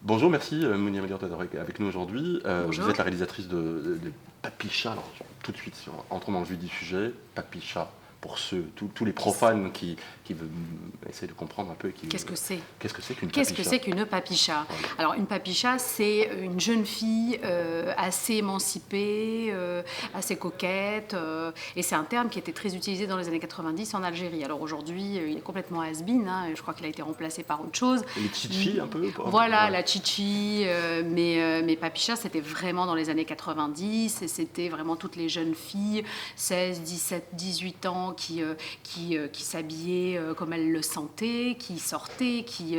Bonjour, merci Mounia Madior d'être avec nous aujourd'hui. Vous Bonjour. êtes la réalisatrice de Papy Chat. Alors, tout de suite, entrons dans le vif du sujet. Papy Chat, pour tous les profanes qui veulent essayer de comprendre un peu. Qu'est-ce que c'est? Qu'est-ce que c'est qu'une Qu'est-ce Papy que Chat? c'est qu'une papicha? Voilà. Alors une papicha, c'est une jeune fille assez émancipée, assez coquette, et c'est un terme qui était très utilisé dans les années 90 en Algérie. Alors aujourd'hui, il est complètement has-been, hein, je crois qu'il a été remplacé par autre chose. Les petites filles un peu Voilà, ouais. la chichi, mais papicha, c'était vraiment dans les années 90, et c'était vraiment toutes les jeunes filles, 16, 17, 18 ans, qui s'habillaient comme elles le sentaient, qui sortaient, qui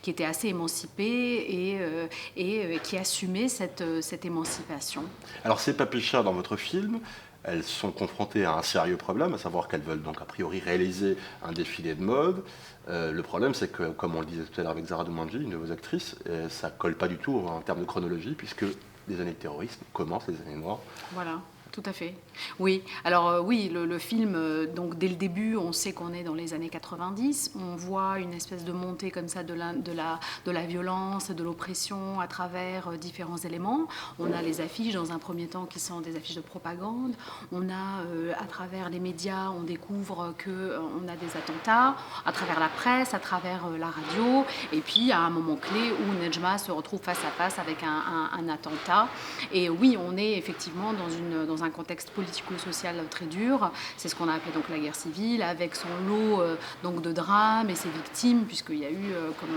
étaient assez émancipées et qui assumaient cette émancipation. Alors, ces Papy Chats dans votre film, elles sont confrontées à un sérieux problème, à savoir qu'elles veulent donc a priori réaliser un défilé de mode. Le problème, c'est que, comme on le disait tout à l'heure avec Zara Doumanji, une de vos actrices, ça colle pas du tout en termes de chronologie, puisque les années de terrorisme commencent, les années noires. Voilà. Tout à fait. Oui. Alors oui, le film, donc dès le début, on sait qu'on est dans les années 90. On voit une espèce de montée comme ça de la violence, de l'oppression à travers différents éléments. On a les affiches dans un premier temps qui sont des affiches de propagande. On a à travers les médias, on découvre qu'on a des attentats à travers la presse, à travers la radio. Et puis à un moment clé où Nejma se retrouve face à face avec un attentat. Et oui, on est effectivement dans un contexte politico-social très dur. C'est ce qu'on a appelé donc la guerre civile, avec son lot donc de drames et ses victimes, puisqu'il y a eu, comme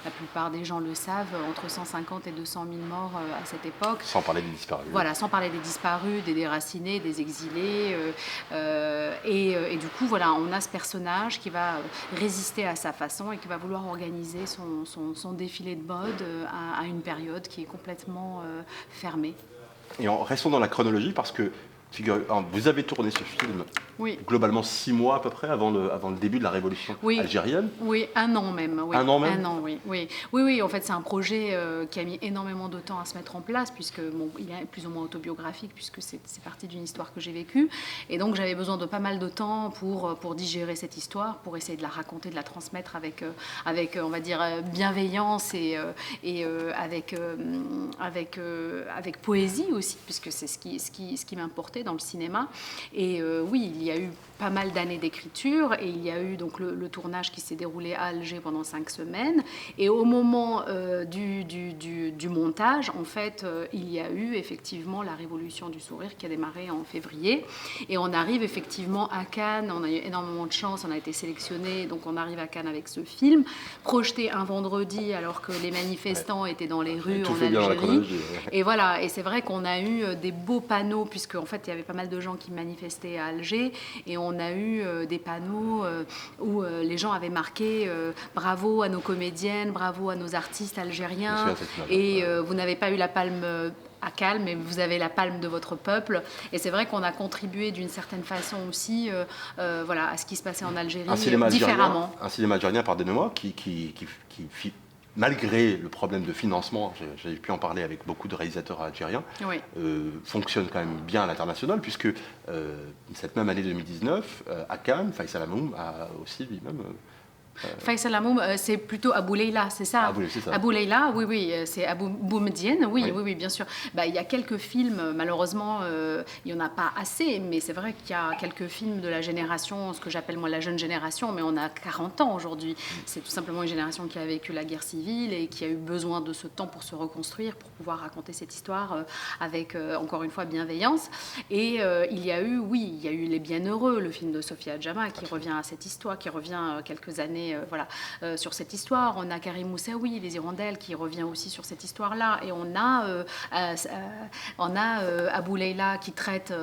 la plupart des gens le savent, entre 150 et 200 000 morts à cette époque. Sans parler des disparus. Voilà, sans parler des disparus, des déracinés, des exilés. Et du coup, voilà, on a ce personnage qui va résister à sa façon et qui va vouloir organiser son défilé de mode à une période qui est complètement fermée. Et restons dans la chronologie, parce que vous avez tourné ce film Oui. globalement 6 mois à peu près avant le début de la révolution Oui. algérienne. Oui, un an même. Oui. Un an même. Un an, oui. Oui, en fait, c'est un projet qui a mis énormément de temps à se mettre en place, puisque il est plus ou moins autobiographique, puisque c'est parti d'une histoire que j'ai vécue. Et donc, j'avais besoin de pas mal de temps pour digérer cette histoire, pour essayer de la raconter, de la transmettre avec on va dire, bienveillance et avec poésie aussi, puisque c'est ce qui m'importait dans le cinéma. Et oui, il y a eu pas mal d'années d'écriture et il y a eu donc le tournage qui s'est déroulé à Alger pendant 5 semaines. Et au moment du montage, en fait, il y a eu effectivement la Révolution du Sourire qui a démarré en février. Et on arrive effectivement à Cannes, on a eu énormément de chance, on a été sélectionné, donc on arrive à Cannes avec ce film, projeté un vendredi alors que les manifestants étaient dans les rues Tout en fait bien dans la Algérie. chronologie. Ouais. Et voilà, et c'est vrai qu'on a eu des beaux panneaux, puisque en fait il y avait pas mal de gens qui manifestaient à Alger, et on a eu des panneaux où les gens avaient marqué bravo à nos comédiennes, bravo à nos artistes algériens, et vous n'avez pas eu la palme à Cannes, mais vous avez la palme de votre peuple. Et c'est vrai qu'on a contribué d'une certaine façon aussi voilà, à ce qui se passait en Algérie différemment. Un cinéma algérien, pardonnez-moi, qui malgré le problème de financement, j'ai pu en parler avec beaucoup de réalisateurs algériens, Oui. Fonctionne quand même bien à l'international, puisque cette même année 2019, à Cannes, Faisal Amoum a aussi lui-même... Faisal Amoum, c'est plutôt Abou Leila, c'est ça? C'est ça. Abou Leila, oui, c'est Abou Boumediene, Oui. oui, bien sûr. Il y a quelques films, malheureusement, il n'y en a pas assez, mais c'est vrai qu'il y a quelques films de la génération, ce que j'appelle moi la jeune génération, mais on a 40 ans aujourd'hui. C'est tout simplement une génération qui a vécu la guerre civile et qui a eu besoin de ce temps pour se reconstruire, pour pouvoir raconter cette histoire avec, encore une fois, bienveillance. Et il y a eu Les Bienheureux, le film de Sophia Adjama, qui revient à cette histoire, qui revient quelques années sur cette histoire. On a Karim Moussaoui, Les Hirondelles, qui revient aussi sur cette histoire-là. Et on a Abou Leila qui traite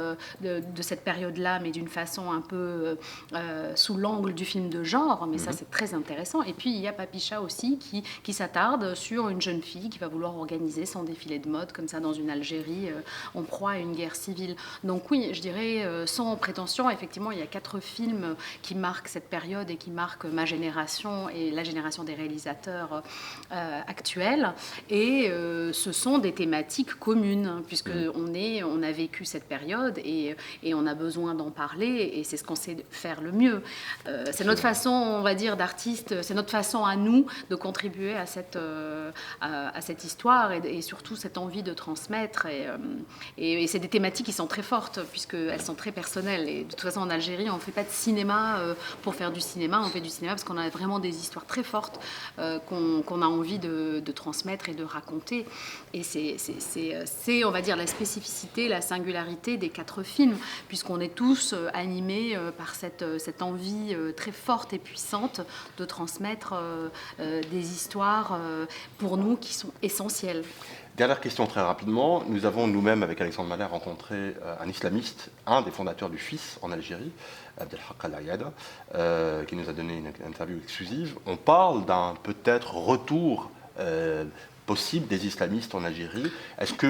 de cette période-là, mais d'une façon un peu sous l'angle du film de genre. Mais ça, c'est très intéressant. Et puis, il y a Papy Chat aussi qui s'attarde sur une jeune fille qui va vouloir organiser son défilé de mode, comme ça, dans une Algérie en proie à une guerre civile. Donc oui, je dirais, sans prétention, effectivement, il y a 4 films qui marquent cette période et qui marquent ma génération. génération et la génération des réalisateurs actuels. Et ce sont des thématiques communes, puisqu'on a vécu cette période et on a besoin d'en parler, et c'est ce qu'on sait faire le mieux. C'est notre façon, on va dire, d'artiste, c'est notre façon à nous de contribuer à cette histoire et surtout cette envie de transmettre. Et c'est des thématiques qui sont très fortes, puisqu'elles sont très personnelles. Et de toute façon, en Algérie, on ne fait pas de cinéma pour faire du cinéma, on fait du cinéma parce qu'on a vraiment des histoires très fortes qu'on a envie de transmettre et de raconter. Et c'est, on va dire, la spécificité, la singularité des 4 films, puisqu'on est tous animés par cette envie très forte et puissante de transmettre des histoires pour nous qui sont essentielles. Dernière question très rapidement. Nous avons nous-mêmes, avec Alexandre Mahler, rencontré un islamiste, un des fondateurs du FIS en Algérie, Abdelhak Al-Ayada, qui nous a donné une interview exclusive. On parle d'un peut-être retour possible des islamistes en Algérie. Est-ce que,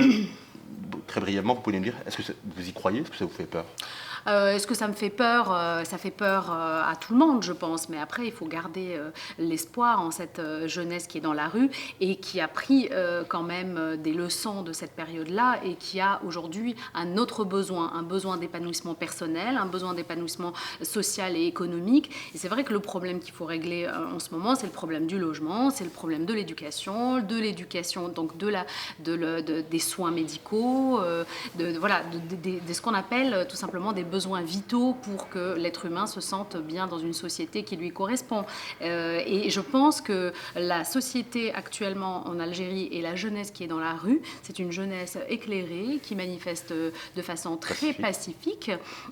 très brièvement, vous pouvez me dire, est-ce que vous y croyez? Est-ce que ça vous fait peur? Est-ce que ça me fait peur? Ça fait peur à tout le monde, je pense. Mais après, il faut garder l'espoir en cette jeunesse qui est dans la rue et qui a pris quand même des leçons de cette période-là et qui a aujourd'hui un autre besoin, un besoin d'épanouissement personnel, un besoin d'épanouissement social et économique. Et c'est vrai que le problème qu'il faut régler en ce moment, c'est le problème du logement, c'est le problème de l'éducation, donc des soins médicaux, de ce qu'on appelle tout simplement des besoins vitaux pour que l'être humain se sente bien dans une société qui lui correspond. Et je pense que la société actuellement en Algérie et la jeunesse qui est dans la rue, c'est une jeunesse éclairée qui manifeste de façon très pacifique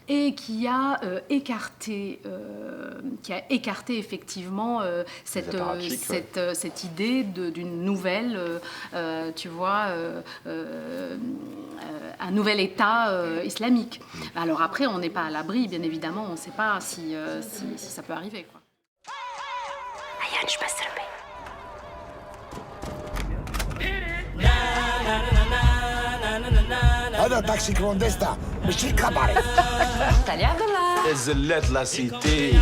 et qui a écarté effectivement cette idée d'une nouvelle, un nouvel État islamique. Alors après, on n'est pas à l'abri, bien évidemment, on ne sait pas si ça peut arriver, quoi. هذا تاكسي كلونديستا ماشي كاباري. Salut Abdallah. الزلات لا سيتي.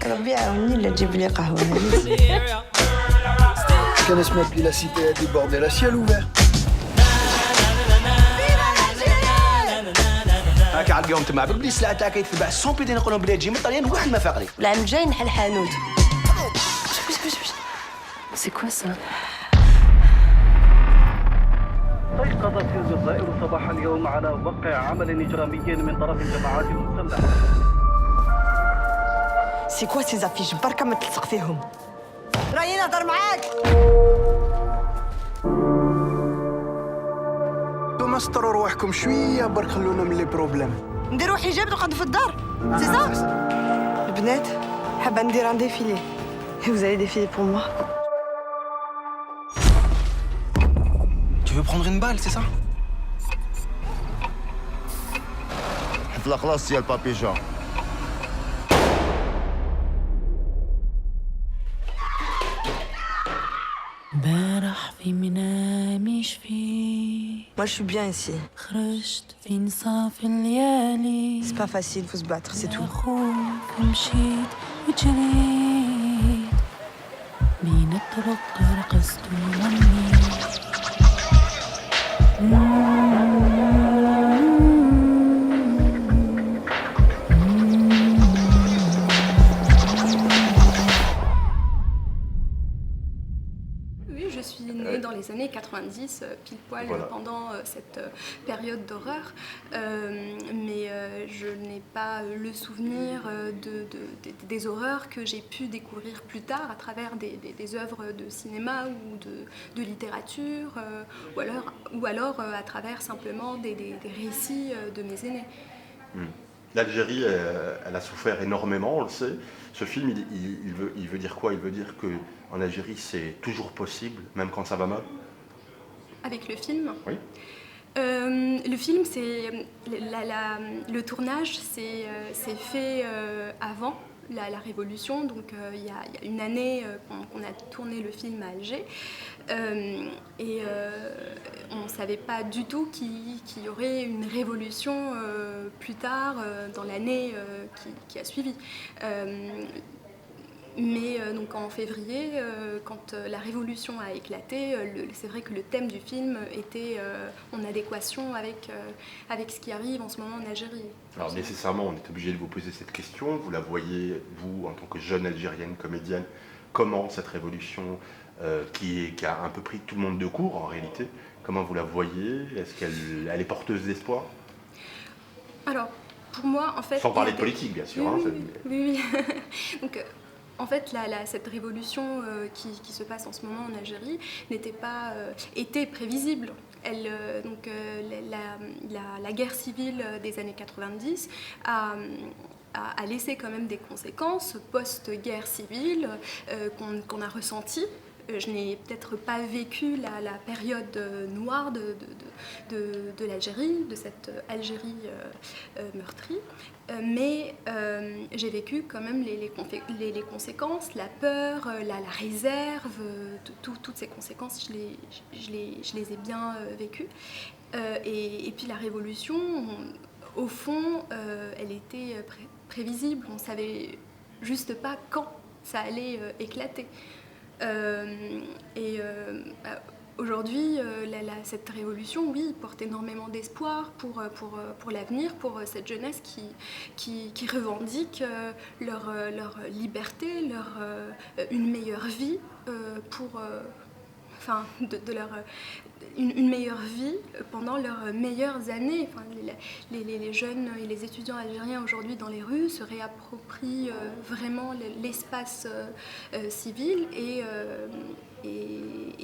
ربي يعاوني لا تجيب لي قهوة. كان اسمها بلي لا سيتي دي بوردي لا سيال اوفير. هاك على اليوم تما بلي السلعه تاعك يتباع 100 بيدين نقولهم بلي تجي من الطليان واحد ما فاقري. العام الجاي نحل حانوت. C'est quoi ça? استيقظت الجزائر صباح اليوم على وقع عمل إجرامي من طرف الجماعات المسلحة. سي كوا سي زافيش بركة ما تلصق فيهم. راني نهضر معاك. انتوما سطروا رواحكم شوية برك خلونا من لي بروبليم. نديرو حجاب نقعدو في الدار. سي صا؟ البنات حابة ندير ان ديفيلي. Vous allez défiler pour moi. Tu veux prendre une balle, c'est ça? حفلة خلاص يا البابي جون. امبارح في منامي شفي Moi je suis bien ici. خرجت في نصاف الليالي C'est pas facile, faut se battre, c'est tout. خوف مشيت وجريت بين الطرق رقصت وغنيت Je suis née dans les années 90, pile poil pendant cette période d'horreur, mais je n'ai pas le souvenir des horreurs que j'ai pu découvrir plus tard à travers des œuvres de cinéma ou de littérature, ou alors à travers simplement des récits de mes aînés. L'Algérie, elle a souffert énormément, on le sait. Ce film, il veut dire quoi? Il veut dire qu'en Algérie, c'est toujours possible, même quand ça va mal? Avec le film? Oui. Le film, c'est le tournage s'est fait avant la Révolution. Donc il y a une année qu'on a tourné le film à Alger. Et on ne savait pas du tout qu'il y aurait une révolution plus tard, dans l'année qui a suivi. Mais donc en février, quand la révolution a éclaté, c'est vrai que le thème du film était en adéquation avec ce qui arrive en ce moment en Algérie. Alors nécessairement, on est obligé de vous poser cette question. Vous la voyez, vous, en tant que jeune Algérienne, comédienne, comment cette révolution qui a un peu pris tout le monde de court en réalité, comment vous la voyez? Est-ce qu'elle est porteuse d'espoir? Alors, pour moi, en fait... Sans parler de politique, bien sûr. Oui. Donc, en fait, cette révolution qui se passe en ce moment en Algérie était prévisible. La guerre civile des années 90 a laissé quand même des conséquences post-guerre civile qu'on a ressenties. Je n'ai peut-être pas vécu la période noire de l'Algérie, de cette Algérie meurtrie, mais j'ai vécu quand même les conséquences, la peur, la réserve, toutes ces conséquences, je les ai bien vécues. Et puis la révolution, au fond, elle était prévisible, on ne savait juste pas quand ça allait éclater. Aujourd'hui, cette révolution, oui, porte énormément d'espoir pour l'avenir, pour cette jeunesse qui revendique leur liberté, une meilleure vie, une meilleure vie pendant leurs meilleures années. Enfin, les jeunes et les étudiants algériens aujourd'hui dans les rues se réapproprient vraiment l'espace civil et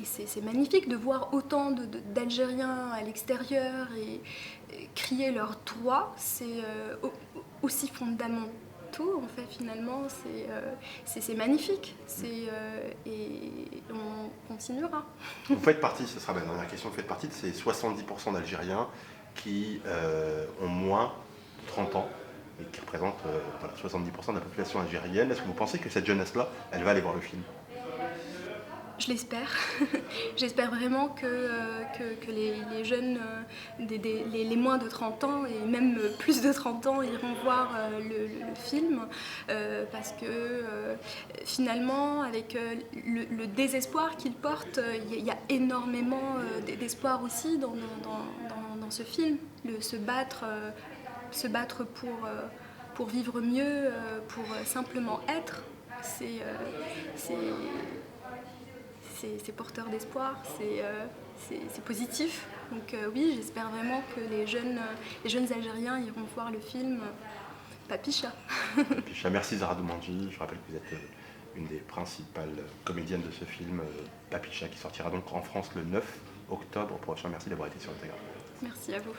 c'est magnifique de voir autant d'Algériens à l'extérieur et crier leurs droits. C'est aussi fondamental. En fait, finalement, c'est magnifique. Et on continuera. Vous faites partie, ce sera ma dernière question, vous faites partie de ces 70% d'Algériens qui ont moins de 30 ans et qui représentent 70% de la population algérienne. Est-ce que vous pensez que cette jeunesse-là, elle va aller voir le film? Je l'espère. J'espère vraiment que les jeunes, les moins de 30 ans et même plus de 30 ans iront voir le film parce que finalement, avec le désespoir qu'ils portent, il y a énormément d'espoir aussi dans ce film. Se battre pour vivre mieux, pour simplement être, c'est porteur d'espoir, c'est positif. Donc oui, j'espère vraiment que les jeunes Algériens iront voir le film Papicha. Papicha, merci Zahra Doumandji. Je rappelle que vous êtes une des principales comédiennes de ce film Papicha qui sortira donc en France le 9 octobre prochain. Merci d'avoir été sur Intégral. Merci à vous.